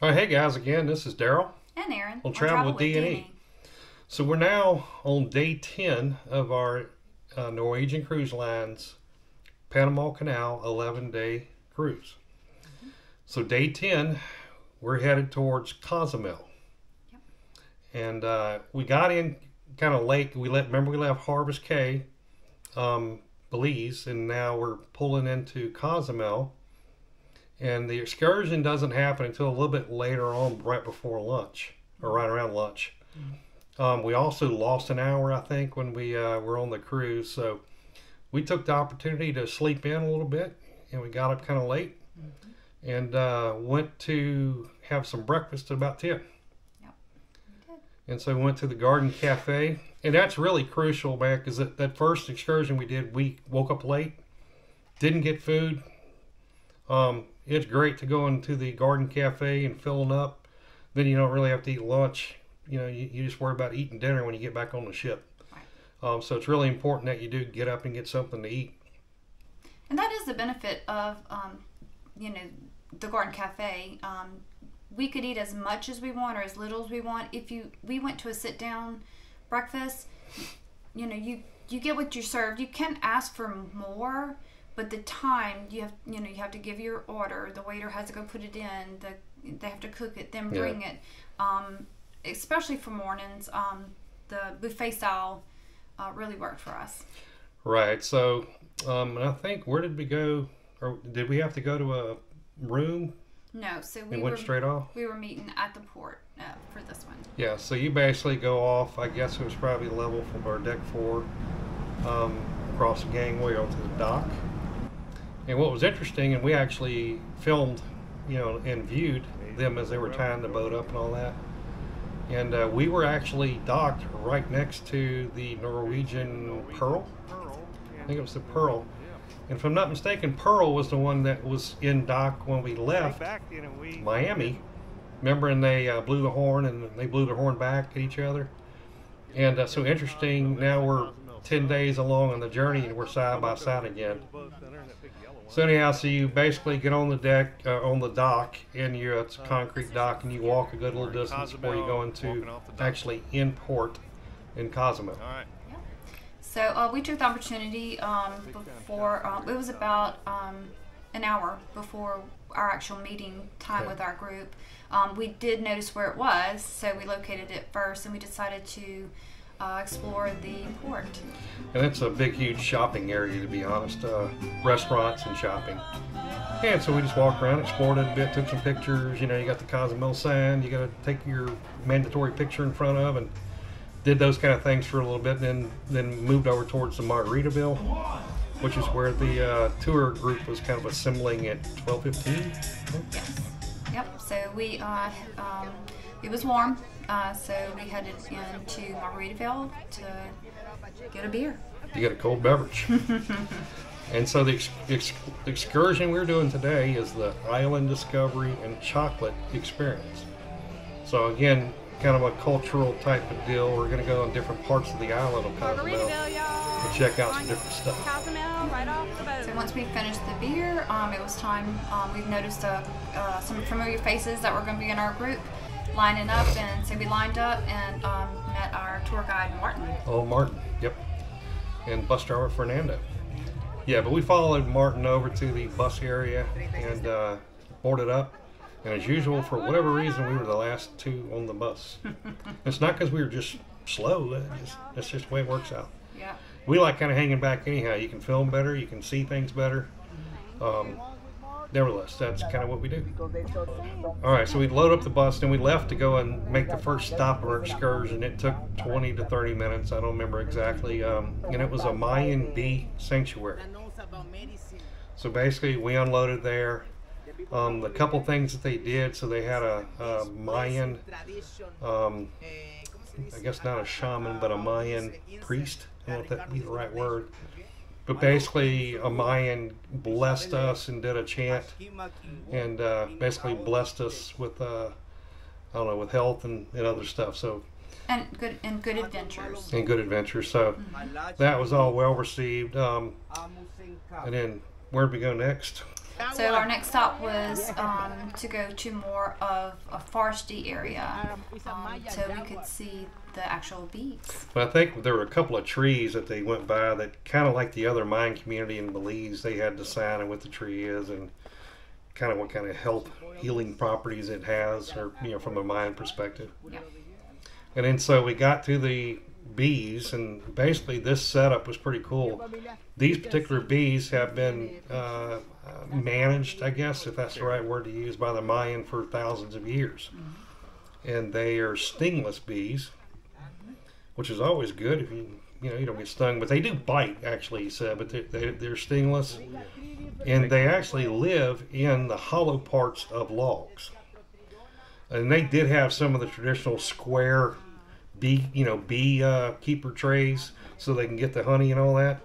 All right, hey guys, again, this is Daryl. And Aaron. On Travel with D&E. So we're now on day 10 of our Norwegian Cruise Line's Panama Canal 11-day cruise. So day 10, we're headed towards Cozumel. Yep. And we got in kind of late. Remember we left Harvest Caye, Belize, and now we're pulling into Cozumel. And the excursion doesn't happen until a little bit later on, right before lunch, or right around lunch. We also lost an hour, I think, when we were on the cruise. So we took the opportunity to sleep in a little bit, and we got up kind of late, and went to have some breakfast at about 10. Yep, we did. And so we went to the Garden Cafe, and that's really crucial, man, because that first excursion we did, we woke up late, didn't get food. It's great to go into the Garden Cafe and filling up. Then you don't really have to eat lunch. You know, you just worry about eating dinner when you get back on the ship. Right. So it's really important that you do get up and get something to eat. And that is the benefit of, the Garden Cafe. We could eat as much as we want or as little as we want. We went to a sit-down breakfast, you get what you're served. You can ask for more. But the time you have to give your order. The waiter has to go put it in. They have to cook it, then bring it. Especially for mornings, the buffet style really worked for us. Right. So, and I think where did we go? Or did we have to go to a room? No. So we went straight off. We were meeting at the port for this one. Yeah. So you basically go off. I guess it was probably level from our deck 4, across the gangway onto the dock. And what was interesting, and we actually filmed, and viewed them as they were tying the boat up and all that. And we were actually docked right next to the Norwegian Pearl. I think it was the Pearl. And if I'm not mistaken, Pearl was the one that was in dock when we left Miami. Remember, and they blew the horn, and they blew the horn back at each other. And so interesting, now we're 10 days along on the journey, and we're side by side again. So anyhow, so you basically get on the deck, on the dock, and it's a concrete dock, and you walk a good little distance before you go into actually in port in Cozumel. Yep. So we took the opportunity before, it was about an hour before our actual meeting time with our group. We did notice where it was, so we located it first, and we decided to explore the port. And it's a big, huge shopping area, to be honest. Restaurants and shopping. And so we just walked around, explored it a bit, took some pictures. You got the Cozumel sign you got to take your mandatory picture in front of, and did those kind of things for a little bit, and then moved over towards the Margaritaville, which is where the tour group was kind of assembling at 12:15. Yes. Yep. So we, it was warm. So we headed into Margaritaville to get a beer. You get a cold beverage. And so the excursion we're doing today is the Island Discovery and Chocolate Experience. So again, kind of a cultural type of deal. We're going to go in different parts of the island of Cozumel to check out some different stuff. Right off the boat. So once we finished the beer, it was time. We've noticed some familiar faces that were going to be in our group lining up, and so we lined up and met our tour guide Martin. Oh, Martin, yep. And bus driver Fernando. Yeah, but we followed Martin over to the bus area and boarded up. And as usual, for whatever reason, we were the last two on the bus. It's not because we were just slow. That's just the way it works out. Yeah. We like kind of hanging back anyhow. You can film better. You can see things better. Nevertheless, that's kind of what we do. All right, so we load up the bus, and we left to go and make the first stop of our excursion. It took 20 to 30 minutes. I don't remember exactly. And it was a Mayan Bee Sanctuary. So basically, we unloaded there. The couple things that they did, so they had a Mayan, I guess not a shaman, but a Mayan priest. I don't know if that would be the right word. But basically, a Mayan blessed us and did a chant, and basically blessed us with, with health and other stuff. So and good adventures. And good adventures. So that was all well received. And then where'd we go next? So our next stop was to go to more of a foresty area, so we could see the actual bees. But I think there were a couple of trees that they went by that kind of like the other Mayan community in Belize. They had the sign of what the tree is and kind of what kind of health healing properties it has, or from a Mayan perspective. Yeah. And then so we got to the bees, and basically this setup was pretty cool. These particular bees have been managed, I guess, if that's the right word to use, by the Mayan for thousands of years. And they are stingless bees, which is always good if you don't get stung. But they do bite, actually, he said, but they're stingless. And they actually live in the hollow parts of logs. And they did have some of the traditional square bee keeper trays so they can get the honey and all that.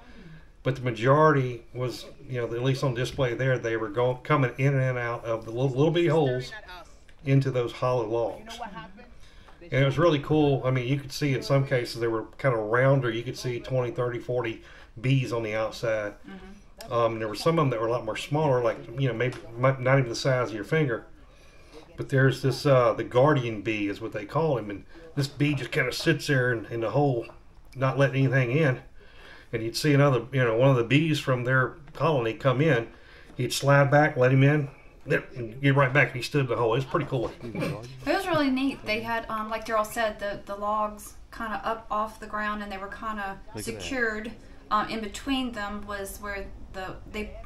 But the majority was, at least on display there, they were coming in and out of the little bitty holes into those hollow logs. And it was really cool. I mean, you could see in some cases they were kind of rounder. You could see 20, 30, 40 bees on the outside. There were some of them that were a lot more smaller, like, maybe not even the size of your finger. But there's this, the guardian bee is what they call him. And this bee just kind of sits there in the hole, not letting anything in. And you'd see another, one of the bees from their colony come in. He'd slide back, let him in, and get right back, and he stood in the hole. It was pretty cool. It was really neat. They had, like Daryl said, the logs kind of up off the ground, and they were kind of secured. In between them was where they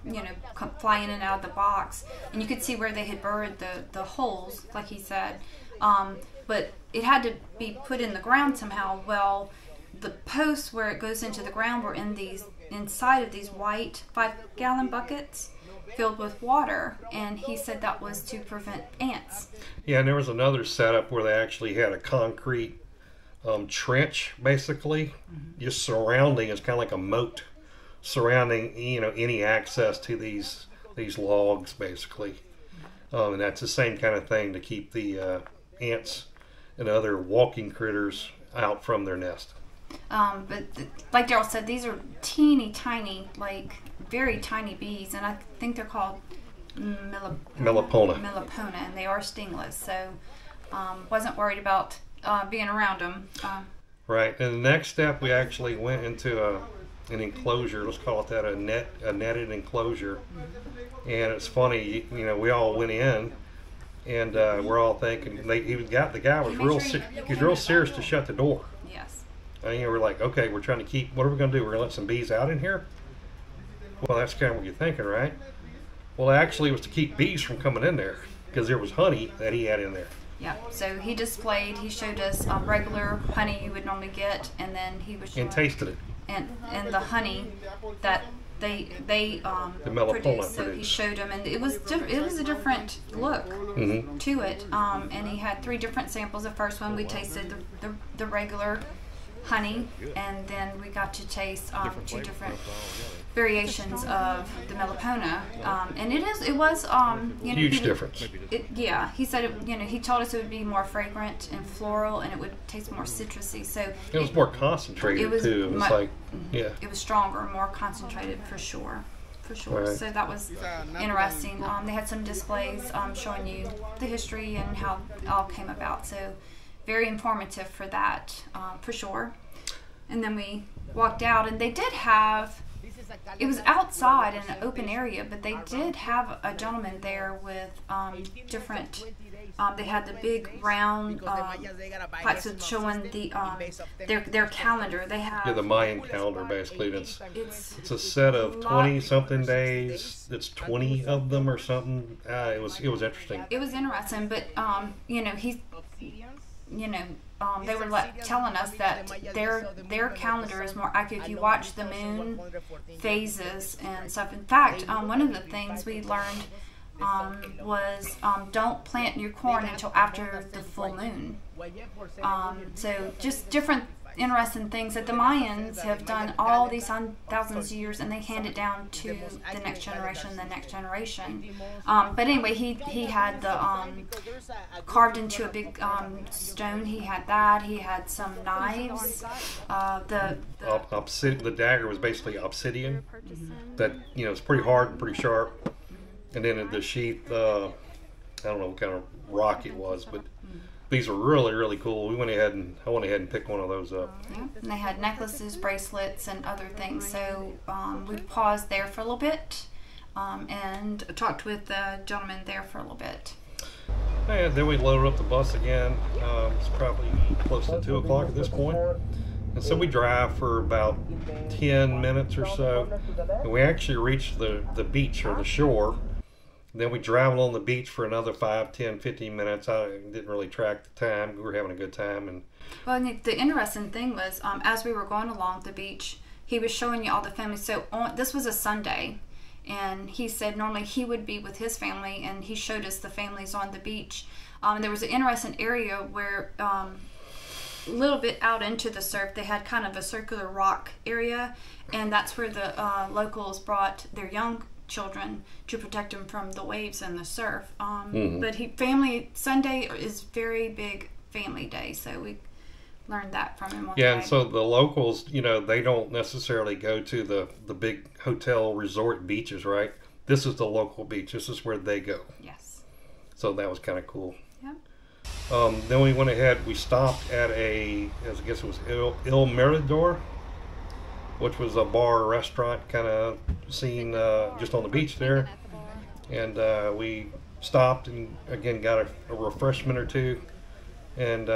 come fly in and out of the box, and you could see where they had buried the holes, like he said. But it had to be put in the ground somehow. Well, the posts where it goes into the ground were inside of these white 5-gallon buckets filled with water, and he said that was to prevent ants. Yeah, and there was another setup where they actually had a concrete trench, basically, just surrounding. It's kind of like a moat surrounding any access to these logs, basically. And that's the same kind of thing to keep the ants and other walking critters out from their nest. But like Daryl said, these are teeny tiny, like very tiny bees, and I think they're called Melipona, and they are stingless, so wasn't worried about being around them. Right, and the next step, we actually went into an enclosure. Let's call it that, a netted enclosure. And it's funny, we all went in, and we're all thinking the guy was real serious to shut the door. Yes. And we're like, okay, we're trying to keep. What are we going to do? We're going to let some bees out in here? Well, that's kind of what you're thinking, right? Well, actually, it was to keep bees from coming in there because there was honey that he had in there. Yeah, so he showed us regular honey you would normally get, and then he was and tasted it. And the honey that they the produced. So he showed them, and it was a different look to it. And he had 3 different samples. The first one we tasted the regular honey, and then we got to taste 2 different variations of the Melipona, and it was huge difference. He said he told us it would be more fragrant and floral, and it would taste more citrusy. So it was more concentrated too. It was it was stronger, more concentrated for sure. Right. So that was interesting. They had some displays showing you the history and how it all came about. So very informative for that, for sure. And then we walked out, and they did have. It was outside in an open area, but they did have a gentleman there with different. They had the big round plaques showing the their calendar. They have the Mayan calendar, basically. It's a set of 20-something days. It's 20 of them or something. It was interesting. It was interesting, but they were telling us that their calendar is more accurate if you watch the moon phases and stuff. In fact, one of the things we learned was don't plant your corn until after the full moon. So just different interesting things that the Mayans have done all these thousands of years, and they hand it down to the next generation, But anyway, he had the carved into a big stone. He had that. He had some knives. The dagger was basically obsidian. That it's pretty hard and pretty sharp. And then the sheath, I don't know what kind of rock it was, but these were really, really cool. I went ahead and picked one of those up. Yeah. And they had necklaces, bracelets, and other things. So we paused there for a little bit and talked with the gentleman there for a little bit. And then we loaded up the bus again. It's probably close to 2 o'clock at this point. And so we drive for about 10 minutes or so. And we actually reached the beach or the shore. Then we drive along the beach for another 5, 10, 15 minutes. I didn't really track the time. We were having a good time. And well, the interesting thing was, as we were going along the beach, he was showing you all the families. So this was a Sunday, and he said normally he would be with his family, and he showed us the families on the beach. There was an interesting area where a little bit out into the surf, they had kind of a circular rock area, and that's where the locals brought their young children to protect them from the waves and the surf. But Sunday is very big family day, so we learned that from him. Yeah, and so the locals, they don't necessarily go to the big hotel resort beaches, right? This is the local beach. This is where they go. Yes. So that was kind of cool. Yeah. Then we went ahead. We stopped at I guess it was Il Mirador, which was a bar restaurant kind of scene just on the beach there. And we stopped and again got a refreshment or two. And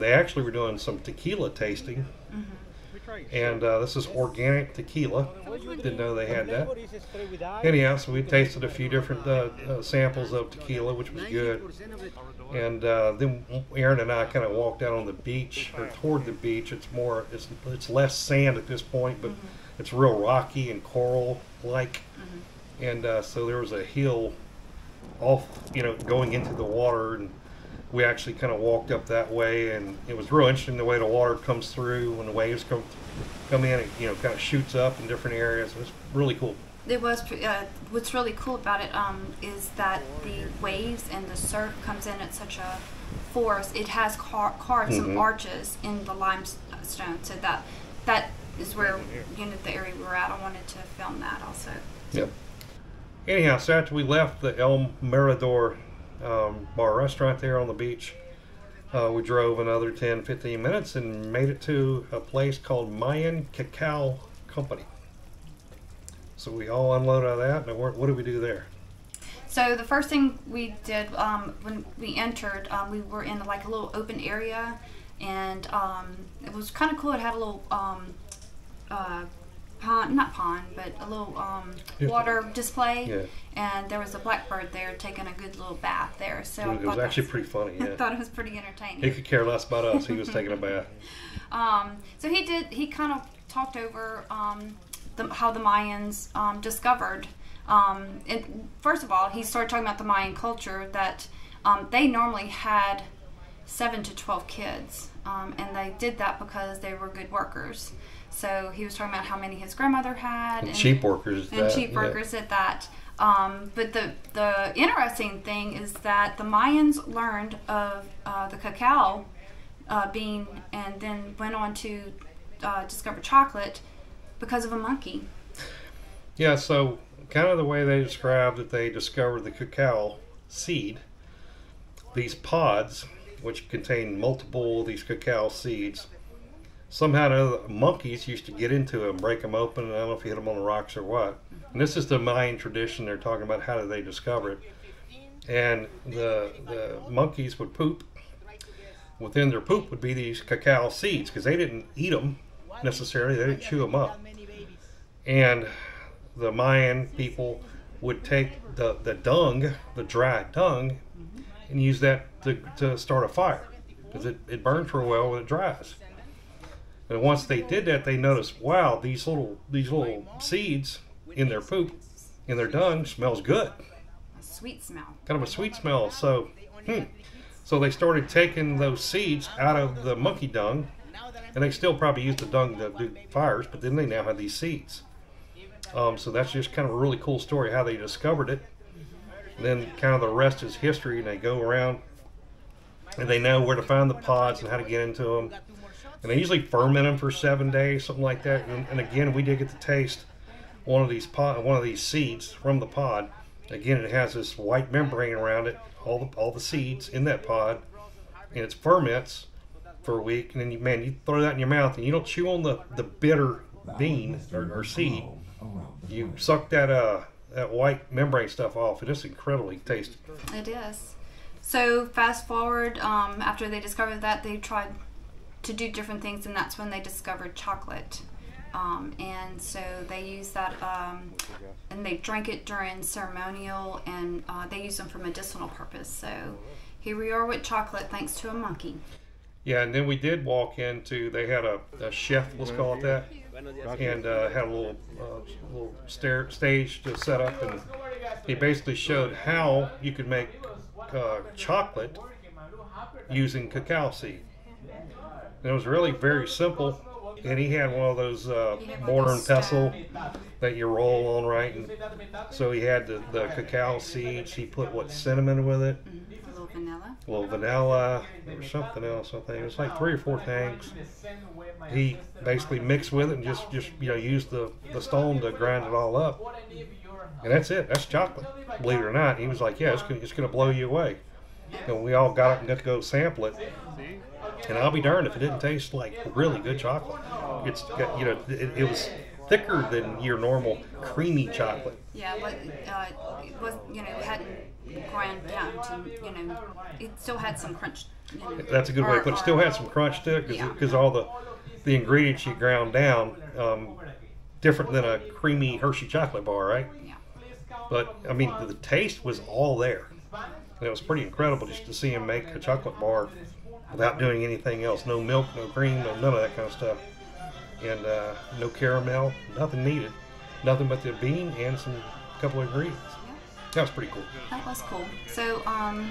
they actually were doing some tequila tasting. And this is organic tequila. Didn't know they had that. Anyhow, so we tasted a few different samples of tequila, which was good. And then Aaron and I kind of walked out on the beach, or toward the beach. It's less sand at this point, but it's real rocky and coral-like. And so there was a hill off, going into the water, and we actually kind of walked up that way, and it was real interesting the way the water comes through when the waves come in. It kind of shoots up in different areas. It was really cool. It was. What's really cool about it is that the waves and the surf comes in at such a force. It has carved some arches in the limestone, so that is where the area we were at. I wanted to film that also. Yep. Anyhow, so after we left the El Mirador bar restaurant there on the beach, we drove another 10-15 minutes and made it to a place called Mayan Cacao Company. So we all unloaded out of that. And what did we do there? So the first thing we did when we entered, we were in like a little open area, and it was kind of cool. It had a little water display. Yeah. And there was a blackbird there taking a good little bath there. So it was actually pretty funny. Yeah. I thought it was pretty entertaining. He could care less about us. He was taking a bath. So he kind of talked over how the Mayans discovered. And first of all, he started talking about the Mayan culture, that they normally had 7 to 12 kids, and they did that because they were good workers. So he was talking about how many his grandmother had, and sheep workers, at that. But the interesting thing is that the Mayans learned of the cacao bean, and then went on to discover chocolate because of a monkey. Yeah, so kind of the way they described that they discovered the cacao seed, these pods, which contain multiple of these cacao seeds, somehow the monkeys used to get into them, break them open, and I don't know if you hit them on the rocks or what. And this is the Mayan tradition. They're talking about how did they discover it. And the monkeys would poop. Within their poop would be these cacao seeds, because they didn't eat them necessarily. They didn't chew them up. And the Mayan people would take the dung, the dry dung, and use that to start a fire, because it burns real well when it dries. And once they did that, they noticed, wow, these little seeds in their poop, in their dung, smells good. A sweet smell. Kind of a sweet smell. So, so they started taking those seeds out of the monkey dung, and they still probably used the dung to do fires, but then they now have these seeds. So that's just kind of a really cool story how they discovered it. And then kind of the rest is history, and they go around and they know where to find the pods and how to get into them. And they usually ferment them for 7 days, something like that. And again, we did get to taste one of these seeds from the pod. Again, it has this white membrane around it, all the seeds in that pod, and it ferments for a week. And then you throw that in your mouth, and you don't chew on the bitter bean or seed. You suck that white membrane stuff off, and it's incredibly tasty. It is. So fast forward, after they discovered that, they tried to do different things, and that's when they discovered chocolate. And so they used that, and they drank it during ceremonial, and they used them for medicinal purpose. So here we are with chocolate, thanks to a monkey. Yeah, and then we did walk into, they had a chef, let's call it that, and had a little stage to set up, and he basically showed how you could make chocolate using cacao seed. And it was really very simple, and he had one of those mortar and pestle that you roll on, right? And so he had the cacao seeds. He put cinnamon with it, a little vanilla, there was something else. I think it was like 3 or 4 things. He basically mixed with it and just used the stone to grind it all up, and that's it. That's chocolate. Believe it or not, he was like, "Yeah, it's gonna blow you away." And we all got up and got to go sample it. And I'll be darned if it didn't taste like really good chocolate. It's got, it was thicker than your normal creamy chocolate. Yeah, but it was, hadn't ground down to, it still had some crunch. That's a good way to put it. Still had some crunch to it because all the ingredients you ground down, different than a creamy Hershey chocolate bar, right? Yeah. But I mean, the taste was all there, and it was pretty incredible just to see him make a chocolate bar without doing anything else. No milk, no cream, none of that kind of stuff. And no caramel, nothing needed. Nothing but the bean and some couple of ingredients. Yeah. That was pretty cool. That was cool. So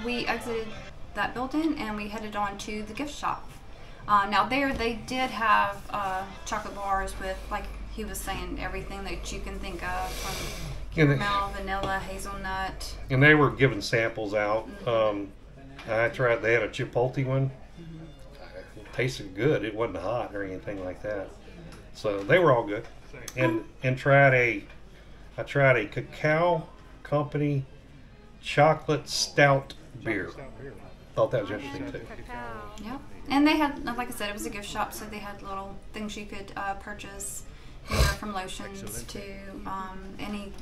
we exited that building and we headed on to the gift shop. Now there they did have chocolate bars with, like he was saying, everything that you can think of, from caramel, vanilla, hazelnut. And they were giving samples out. I tried, they had a chipotle one. It tasted good. It wasn't hot or anything like that. So they were all good. And I tried a Cacao Company chocolate stout beer. Thought that was interesting too. Yep. And they had, like I said, it was a gift shop, so they had little things you could purchase, from lotions to any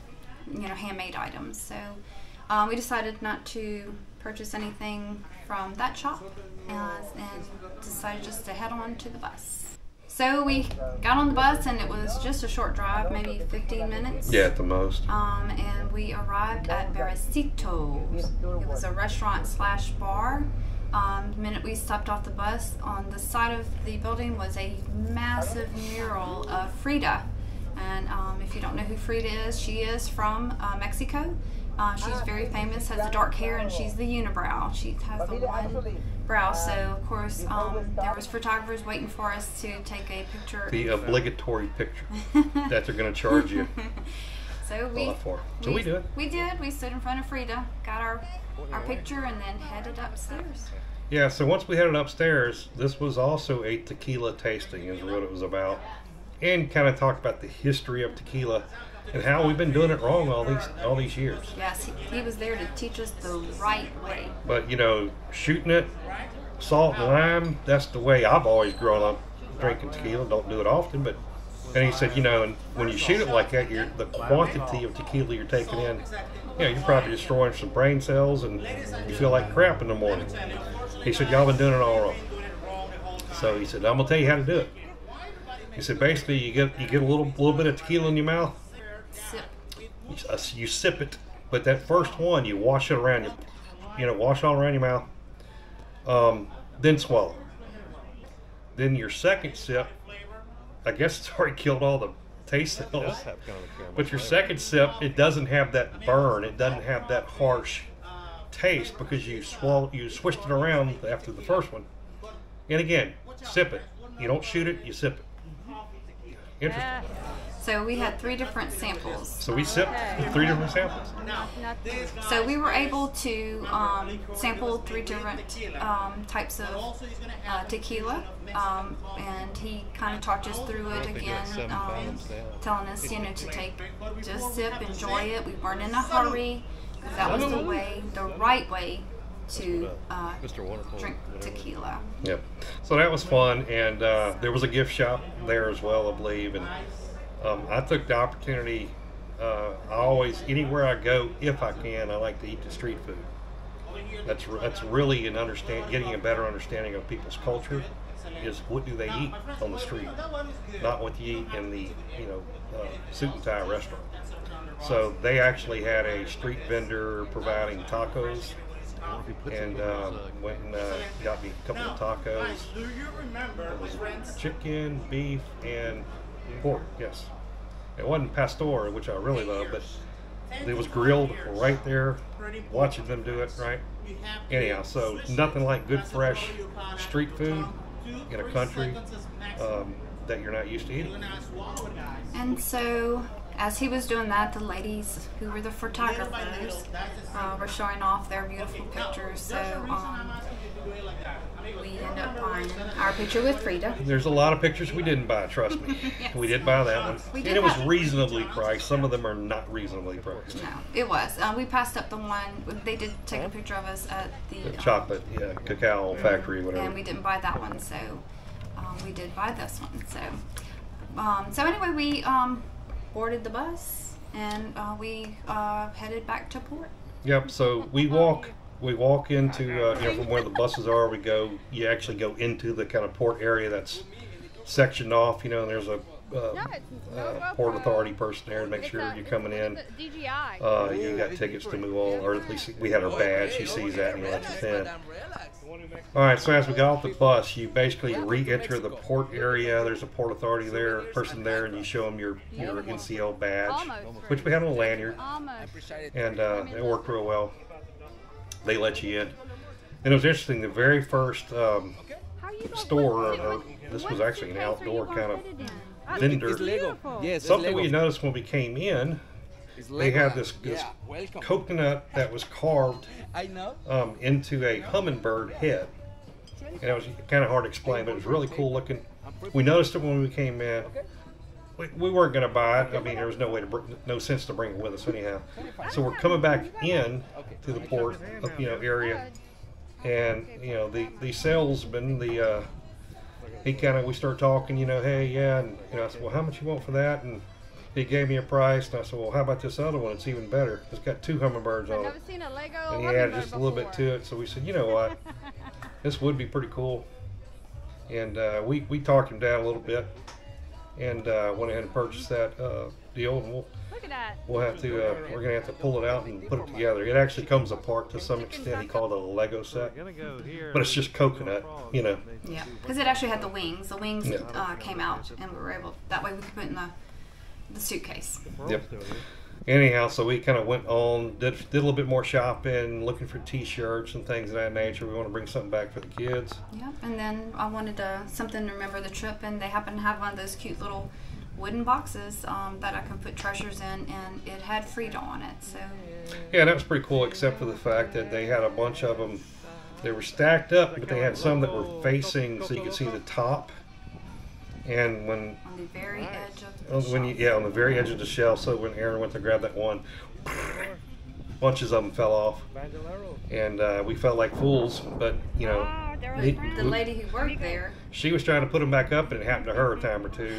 handmade items. So we decided not to purchase anything from that shop and decided just to head on to the bus. So we got on the bus and it was just a short drive, maybe 15 minutes. Yeah, at the most. And we arrived at Berriecito. It was a restaurant / bar. The minute we stepped off the bus, on the side of the building was a massive mural of Frida. And if you don't know who Frida is, she is from Mexico. She's very famous, has the dark hair, and she's the unibrow. She has the one brow. So, of course, there was photographers waiting for us to take a picture. The obligatory picture that they're going to charge you. So we do it. We did. We stood in front of Frida, got our picture, and then headed upstairs. Yeah, so once we headed upstairs, this was also a tequila tasting is what it was about. And kind of talked about the history of tequila and how we've been doing it wrong all these years. Yes, he was there to teach us the right way. But shooting it, salt and lime, that's the way I've always grown up drinking tequila. Don't do it often, but and he said, and when you shoot it like that, the quantity of tequila you're taking in, you're probably destroying some brain cells and you feel like crap in the morning. He said, y'all been doing it all wrong. So he said, I'm gonna tell you how to do it. He said, basically, you get a little bit of tequila in your mouth. Sip. You sip it, but that first one, you wash it around wash it all around your mouth. Then swallow. Then your second sip, I guess it's already killed all the taste cells. But your second sip, it doesn't have that burn. It doesn't have that harsh taste because you switched it around after the first one. And again, sip it. You don't shoot it, you sip it. Interesting. So we had 3 different samples. So we sipped 3 different samples. So we were able to sample 3 different types of tequila, and he kind of talked us through it again, telling us, to just sip, enjoy it. We weren't in a hurry. That was the way, the right way to drink tequila. Yep. So that was fun, and there was a gift shop there as well, I believe. And I took the opportunity. I always, anywhere I go, if I can, I like to eat the street food. That's really getting a better understanding of people's culture. Is what do they eat on the street, not what you eat in the suit and tie restaurant. So they actually had a street vendor providing tacos, and went and got me a couple of tacos. It was chicken, beef, and pork. Yes, it wasn't pastor, which I really love, but it was grilled right there. Watching them do it, right? Anyhow, so nothing like good fresh street food in a country that you're not used to eating. And so, as he was doing that, the ladies who were the photographers were showing off their beautiful pictures. So we ended up buying our picture with Frida. There's a lot of pictures we didn't buy, trust me. Yes. We did buy that one. And it was reasonably priced. Some of them are not reasonably priced. No, it was. We passed up the one. They did take a picture of us at the chocolate, cacao factory, whatever. And we didn't buy that one, so we did buy this one. So anyway, we boarded the bus and we headed back to port. Yep. So we walk into from where the buses are. You actually go into the kind of port area that's sectioned off. And there's a port authority person there to make sure you're coming in. You got tickets to move on, or at least we had our badge. She sees that and lets us in. All right, so as we got off the bus, you basically re-enter the port area. There's a port authority person there, and you show them your NCL badge, which we had on a lanyard, and it worked real well. They let you in. And it was interesting, the very first store, this was actually an outdoor kind of vendor. Something we noticed when we came in, they had this coconut that was carved into a hummingbird head. And it was kind of hard to explain, but it was really cool looking. We noticed it when we came in. We weren't going to buy it. I mean, there was no sense to bring it with us anyhow. So we're coming back in to the port, area, and the salesman, we start talking, hey, yeah, and I said, well, how much you want for that? And he gave me a price, and I said, well, how about this other one? It's even better. It's got 2 hummingbirds on it. And he added just a little bit to it. So we said, you know what, this would be pretty cool. And we talked him down a little bit, and went ahead and purchased that deal. And we're gonna have to pull it out and put it together. It actually comes apart to some extent. He called it a Lego set, but it's just coconut, Yeah, because it actually had the wings. The wings came out, and we were able. That way, we could put it in the suitcase. Yep. Anyhow, so we kind of went on, did a little bit more shopping, looking for T-shirts and things of that nature. We want to bring something back for the kids. Yep, and then I wanted something to remember the trip, and they happen to have one of those cute little wooden boxes that I can put treasures in, and it had Frida on it. So yeah, that was pretty cool, except for the fact that they had a bunch of them. They were stacked up, but they had some that were facing so you could see the top. And when on the very edge of the on the very edge of the shelf, so when Aaron went to grab that one, bunches of them fell off, and we felt like fools. But the lady who worked there, she was trying to put them back up, and it happened to her a time or two.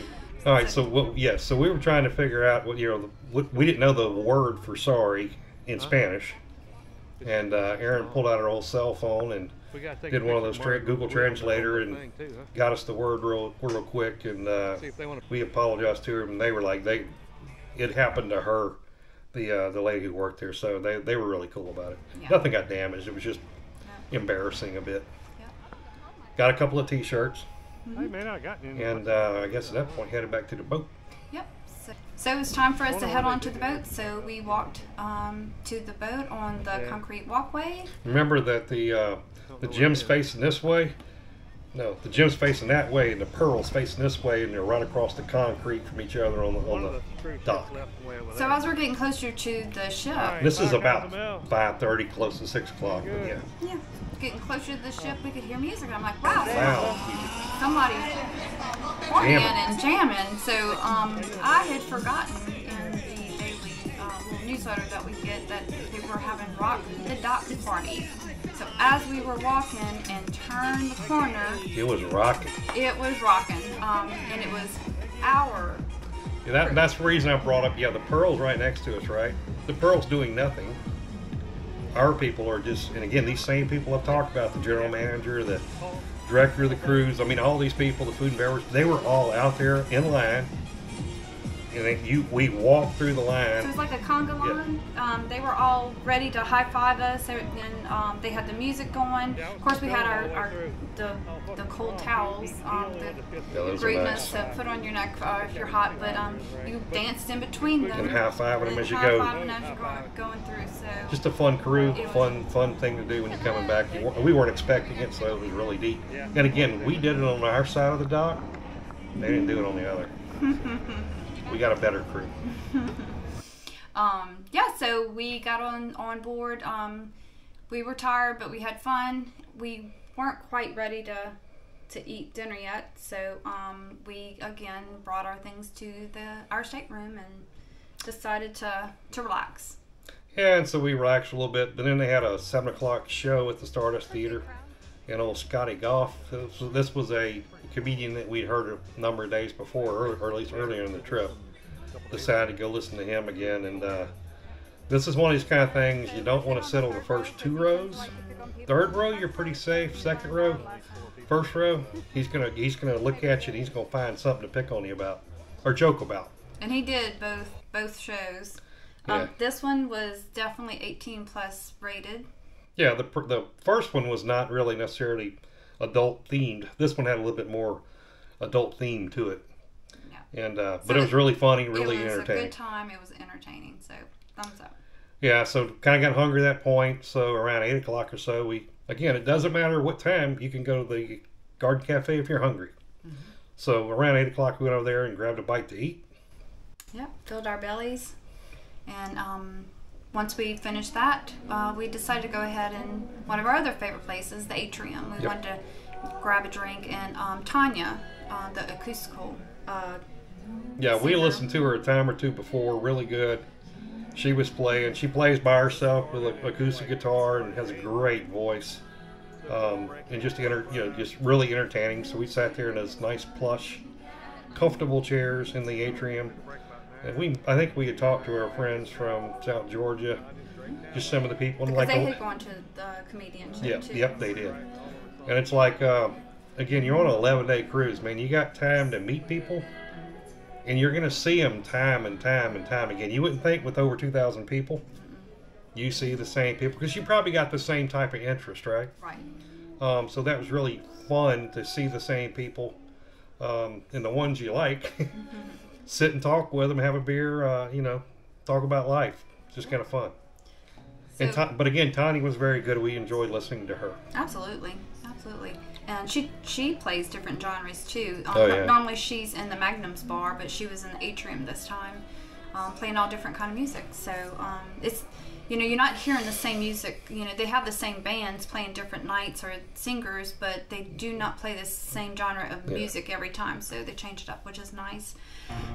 All right, so we were trying to figure out we didn't know the word for sorry in Spanish, and Aaron pulled out her old cell phone and did one of those Google Translator and got us the word real quick, and we apologized to her, and they were like, it happened to her, the lady who worked there, so they were really cool about it. Yeah. Nothing got damaged. It was just embarrassing a bit. Yeah. Got a couple of T-shirts. Mm-hmm. Hey man, I got you. And I guess at that point headed back to the boat. Yep. So it was time for us to head on to the boat. So we walked to the boat on the concrete walkway. Remember that the gem's facing this way. No, the gem's facing that way, and the pearl's facing this way, and they're right across the concrete from each other on the dock. So as we're getting closer to the ship, this is about 5:30, close to 6 o'clock. Yeah, getting closer to the ship, we could hear music. And I'm like, wow. Somebody's partying and jamming. So I had forgotten in the daily newsletter that we get that they were having Rock the Dock party. So as we were walking and turned the corner, it was rocking. It was rocking, and it was our. Yeah, that's the reason I brought up. Yeah, the Pearl's right next to us, right? The Pearl's doing nothing. Our people are just, and again, these same people I've talked about, the general manager, the director of the cruise, I mean, all these people, the food and beverage, they were all out there in line. And we walked through the line. So it was like a conga line. Yeah. They were all ready to high five us, and they had the music going. Of course, we had the cold towels, the greatness to put on your neck if you're hot. But you danced in between them. And high fiving them as you go. High fiving as you're going through. So just a fun crew, fun thing to do when you're coming back. We weren't expecting it, so it was really deep. And again, we did it on our side of the dock. They didn't do it on the other. We got a better crew. Yeah, so we got on board. We were tired, but we had fun. We weren't quite ready to eat dinner yet, so we again brought our things to our stateroom and decided to relax. Yeah, and so we relaxed a little bit, but then they had a 7 o'clock show at the Stardust Theater, and old Scotty Goff. This was a comedian that we'd heard a number of days before, or at least earlier in the trip. Decided to go listen to him again, and this is one of these kind of things you don't want to sit on the first 2 rows. Third row, you're pretty safe. Second row, first row, he's gonna look at you and he's gonna find something to pick on you about or joke about. And he did both shows. Yeah. This one was definitely 18 plus rated. Yeah, the first one was not really necessarily adult themed. This one had a little bit more adult theme to it. Yeah. And but it was really funny, really entertaining. It was a good time. It was entertaining. So thumbs up. Yeah. So kind of got hungry at that point. So around 8 o'clock or so, again, it doesn't matter what time, you can go to the Garden Cafe if you're hungry. Mm-hmm. So around 8 o'clock, we went over there and grabbed a bite to eat. Yep, filled our bellies, and once we finished that, we decided to go ahead and one of our other favorite places, the Atrium. We wanted to grab a drink, and Tonia, the acoustical yeah, we singer. listened to her a time or two before. Really good. She was playing. She plays by herself with an acoustic guitar and has a great voice, and just just really entertaining. So we sat there in those nice plush, comfortable chairs in the Atrium. And I think we had talked to our friends from South Georgia, just some of the people. Because they had gone to the comedian show too. Yep, they did. And it's like, again, you're on an 11-day cruise, man. You got time to meet people, and you're going to see them time and time and time again. You wouldn't think with over 2,000 people, you see the same people, because you probably got the same type of interest, right? Right. So that was really fun to see the same people, and the ones you like. Sit and talk with them, have a beer, talk about life. It's just kind of fun. So, but again, Tonia was very good. We enjoyed listening to her. Absolutely. And she plays different genres too. Yeah. Normally she's in the Magnum's bar, but she was in the Atrium this time, playing all different kind of music. So it's, you're not hearing the same music. They have the same bands playing different nights or singers, but they do not play the same genre of music every time. So they changed it up, which is nice.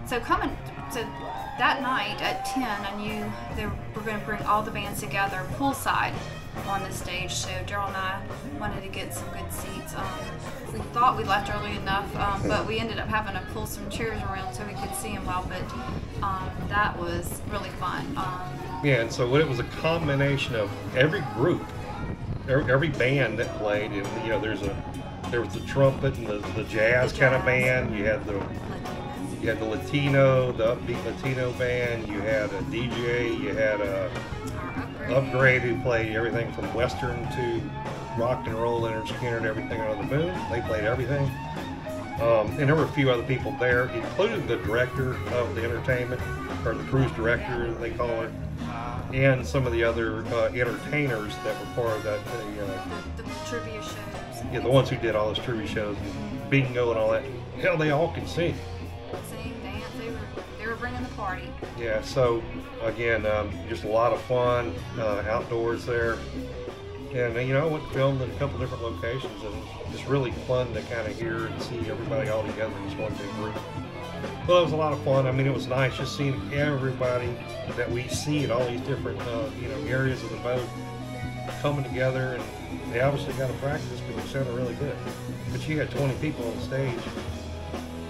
So that night at 10, I knew they were going to bring all the bands together poolside on the stage. So Daryl and I wanted to get some good seats. We thought we left early enough, but we ended up having to pull some chairs around so we could see them well. But that was really fun. Yeah, and so it was a combination of every group, every band that played, and there was the trumpet and the jazz kind of band. You had the Latino, the upbeat Latino band. You had a DJ. You had a Upgrade who played everything from Western to rock and roll, Leonard Skinner, and everything under the moon. They played everything. And there were a few other people there, including the director of the entertainment, or the cruise director, they call her, and some of the other entertainers that were part of that. The trivia shows. Yeah, the ones who did all those trivia shows, and bingo and all that. Hell, they all can sing. Sing, dance, they were bringing the party. Yeah, so again, just a lot of fun outdoors there. And I went and filmed in a couple different locations, and it's really fun to kind of hear and see everybody all together in this one big group. Well, it was a lot of fun. I mean, it was nice just seeing everybody that we see at all these different, areas of the boat coming together, and they obviously got to practice because it sounded really good. But you had 20 people on the stage,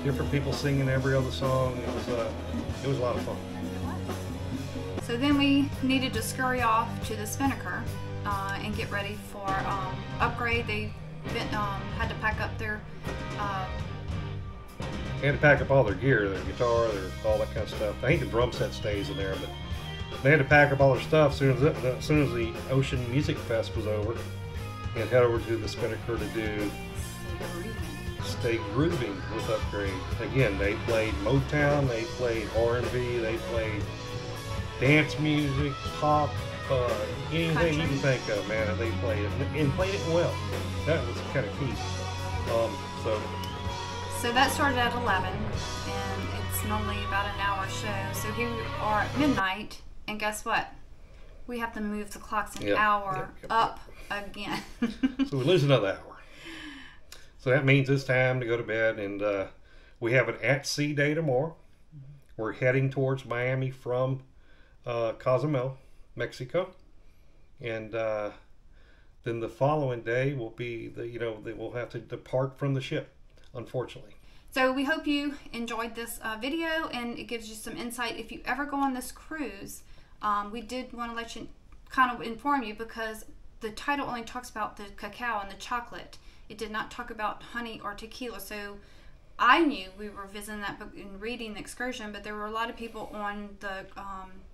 different people singing every other song. It was a lot of fun. So then we needed to scurry off to the Spinnaker and get ready for upgrade. They had to pack up their. They had to pack up all their gear, their guitar, all that kind of stuff. I think the drum set stays in there, but they had to pack up all their stuff as soon as the Ocean Music Fest was over, and head over to the Spinnaker to do Stay Grooving with Upgrade. Again, they played Motown, they played R&B, they played dance music, pop, anything you can think of, man, and they played it, and played it well. That was kind of key. So that started at 11, and it's normally about an hour show. So here we are at midnight, and guess what? We have to move the clocks an hour up again. So we lose another hour. So that means it's time to go to bed, and we have an at-sea day tomorrow. We're heading towards Miami from Cozumel, Mexico, and then the following day will be we'll have to depart from the ship, unfortunately. So we hope you enjoyed this video, and it gives you some insight. If you ever go on this cruise, we did want to let you kind of inform you, because the title only talks about the cacao and the chocolate. It did not talk about honey or tequila. So I knew we were visiting that book and reading the excursion, but there were a lot of people on the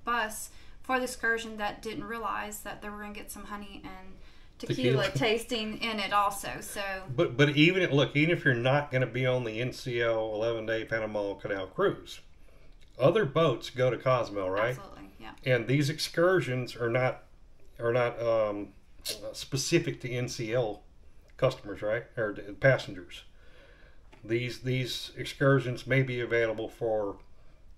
bus for the excursion that didn't realize that they were going to get some honey and tequila tasting in it also. So but even if you're not going to be on the NCL 11-day Panama Canal Cruise, other boats go to Cozumel, right? Absolutely, yeah. And these excursions are not specific to NCL customers, right, or passengers. These excursions may be available for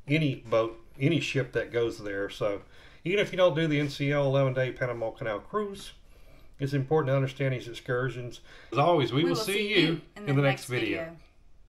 any boat, any ship that goes there. So even if you don't do the NCL 11-day Panama Canal Cruise, it's important to understand these excursions. As always, we will see you in the next video.